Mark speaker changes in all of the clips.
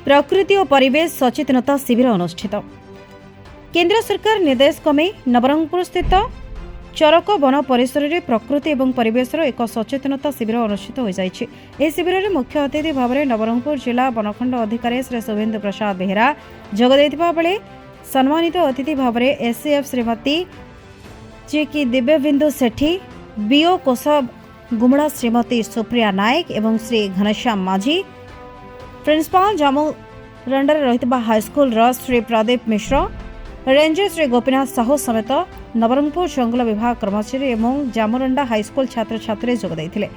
Speaker 1: प्रकृति और परिवेश सचेतनता शिविर अनुष्ठित। केंद्र सरकार निर्देश क्रमे नवरंगपुर स्थित चरक वन परिसर में प्रकृति और परिवेश एक सचेतनता शिविर अनुष्ठित हो जाइछि। एह शिविर में मुख्य अतिथि भाव में नवरंगपुर जिला वनखंड अधिकारी श्री शुभेन्दु प्रसाद बेहेरा जोग देथिबा बेले सम्मानित अतिथि भाव में एससीएफ श्रीमती चिकी दिव्यबिंदु सेठी, बीओ कोसब गुमड़ा श्रीमती सुप्रिया नायक एवं श्री घनश्याम माझी, प्रिंसिपाल जामुरंडा रहितबा हाईस्कूल श्री प्रदीप मिश्र, रेंजर श्री गोपीनाथ साहू समेत नवरंगपुर जंगल विभाग कर्मचारी एवं जामुरंडा हाईस्कूल छात्र छात्री जोग देथिले।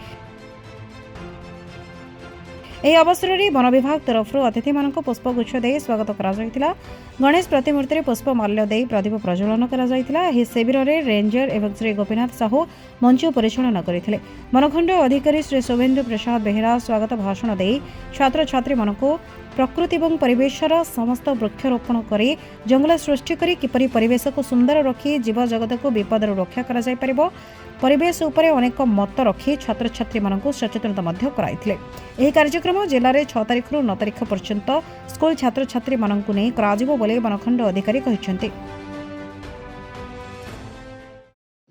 Speaker 1: ଏହି ଅବସରରେ ବନ ବିଭାଗ ତରଫରୁ ଅତିଥିମାନଙ୍କୁ ପୁଷ୍ପଗୁଚ୍ଛ ଦେଇ ସ୍ୱାଗତ କରାଯାଇଥିଲା। ଗଣେଶ ପ୍ରତିମୂର୍ତ୍ତିରେ ପୁଷ୍ପମାଲ୍ୟ ଦେଇ ପ୍ରଦୀପ ପ୍ରଜ୍ୱଳନ କରାଯାଇଥିଲା। ଏହି ଶିବିରରେ ରେଞ୍ଜର ଏବଂ ଶ୍ରୀ ଗୋପୀନାଥ ସାହୁ ମଞ୍ଚ ପରିଚାଳନା କରିଥିଲେ। ବନଖଣ୍ଡ ଅଧିକାରୀ ଶ୍ରୀ ଶୁଭେନ୍ଦୁ ପ୍ରସାଦ ବେହେରା ସ୍ୱାଗତ ଭାଷଣ ଦେଇ ଛାତ୍ରଛାତ୍ରୀମାନଙ୍କୁ ପ୍ରକୃତି ଏବଂ ପରିବେଶର ସମସ୍ତ ବୃକ୍ଷରୋପଣ କରି ଜଙ୍ଗଲ ସୃଷ୍ଟି କରି କିପରି ପରିବେଶକୁ ସୁନ୍ଦର ରଖି ଜୀବଜଗତକୁ ବିପଦରୁ ରକ୍ଷା କରାଯାଇପାରିବ, ପରିବେଶ ଉପରେ ଅନେକ ମତ ରଖି ଛାତ୍ରଛାତ୍ରୀମାନଙ୍କୁ ସଚେତନତା ମଧ୍ୟ କରାଇଥିଲେ। ଏହି କାର୍ଯ୍ୟକ୍ରମ ଜିଲ୍ଲାରେ 6 ତାରିଖରୁ 9 ତାରିଖ ପର୍ଯ୍ୟନ୍ତ ସ୍କୁଲ ଛାତ୍ରଛାତ୍ରୀମାନଙ୍କୁ ନେଇ କରାଯିବ ବୋଲି ବନଖଣ୍ଡ ଅଧିକାରୀ କହିଛନ୍ତି।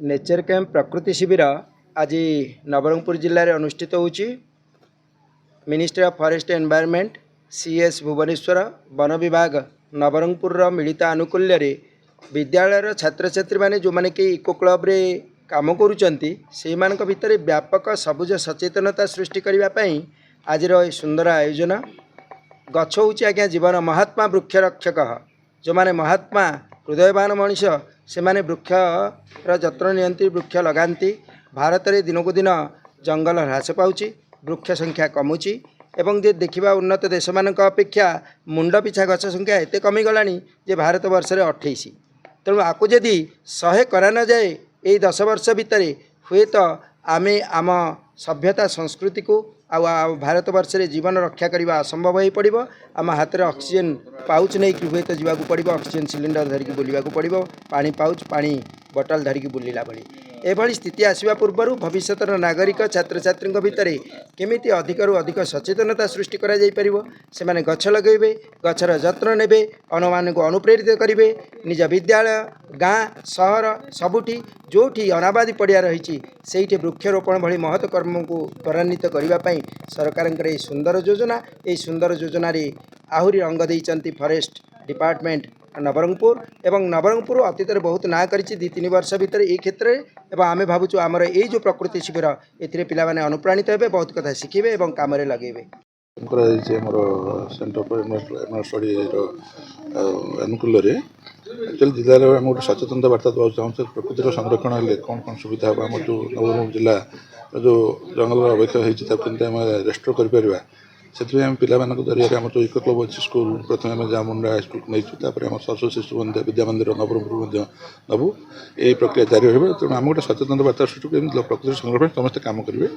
Speaker 2: नेचर कैंप प्रकृति शिविर आज नवरंगपुर जिले में अनुष्ठित होची। Ministry of forest environment CS Bhubaneswar वन विभाग नवरंगपुर मिलित आनुकूल्य विद्यालय छात्र छात्री मैंने जो मैंने कि इको क्लब रे काम करुचंती से मानक भितर व्यापक सबुज सचेतनता सृष्टि करने आज सुंदर आयोजन। गछ हूँ आज्ञा जीवन महात्मा वृक्ष रक्षक जो माने महात्मा हृदयवान मनीष से माने वृक्षर जत्न नियंती वृक्ष लगाती। भारत में दिनक दिन जंगल ह्रास पाउची, वृक्ष संख्या कमुची एवं जे देखा उन्नत देश मानक अपेक्षा मुंड पिछा गछ संख्या एत कमिगलानी जे भारत वर्ष में 28। तेणु आपको जदि 100 करा न जाए यही 10 वर्ष भितर हुए तो आम आम सभ्यता संस्कृति को भारत वर्ष में जीवन रक्षा करने असंभव हो पड़ो। आम हाथ में ऑक्सीजन पाउच नहीं कि हुए तो जावाक पड़ो, ऑक्सीजन सिलिंडर धरिकी बुलवाक पड़ो, पानी पाउच पानी बटल धरिकी बुलिला भली एभली स्थिति आसवा पूर्व भविष्यतर नागरिक छात्र छात्री भितर केमिति अधिकरू अधिक सचेतनता सृष्टि करा जाई परिबो। से माने गछ लगेबे, गछर जत्न नेबे, अनुमान को अनुप्रेरित करेंगे। निज विद्यालय गाँ सहर सबुठी जोठी अनाबादी पड़िया रही से वृक्षरोपण भली महत् कर्म को त्वरान्वित करने सरकार सुंदर योजना। यही सुंदर योजना आहरी रंग देइचंती फॉरेस्ट डिपार्टमेंट नवरंगपुर एवं नवरंगपुर अतीत बहुत ना कर 2-3 वर्ष भितर ये क्षेत्र में आम भावुँ आमर ये जो प्रकृति शिविर ए पिला माने अनुप्राणित हे बहुत कथा शिखे और कम लगे।
Speaker 3: सेंटर फॉर स्टडी अनुकूल एक्चुअली जिले में गोटे सचेतनता वार्ता देवा चाहूँ। प्रकृतिर संरक्षण हेल्ले कौन कौन सुविधा हम जो नवरंगपुर जिला जो जंगल अवक्षय होती रेस्टोर कर से पिला जरिए आम जो इको क्लब अच्छी स्कूल प्रथम आम जामुंडा हाईस्कूल नहीं आम सरस्वती शिशु विद्या मंदिर नवरंगपुर नबू यही प्रक्रिया जारी रही। तेणु आम गोटे सचेतनता वार्ता सृष्टि प्रकृति संरक्षण समस्ते कम करेंगे।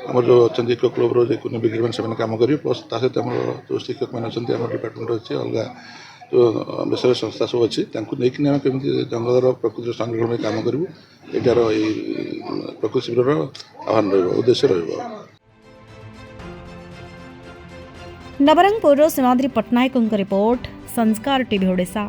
Speaker 3: आम जो अच्छा इको क्लब रोकून बिग्री से कम करेंगे प्लस ता सहित आम जो शिक्षक मैंने अच्छा आम डिपार्टमेंट अच्छी अलग जो बेसरकारी संस्था सब अच्छी नहीं आम कमी जंगल प्रकृति संरक्षण में कम करूँ यार प्रकृति शिविर आह्वान उद्देश्य रहा।
Speaker 1: नवरंगपुर सीमाद्री पट्टनायक रिपोर्ट संस्कार टीवी ओडिशा।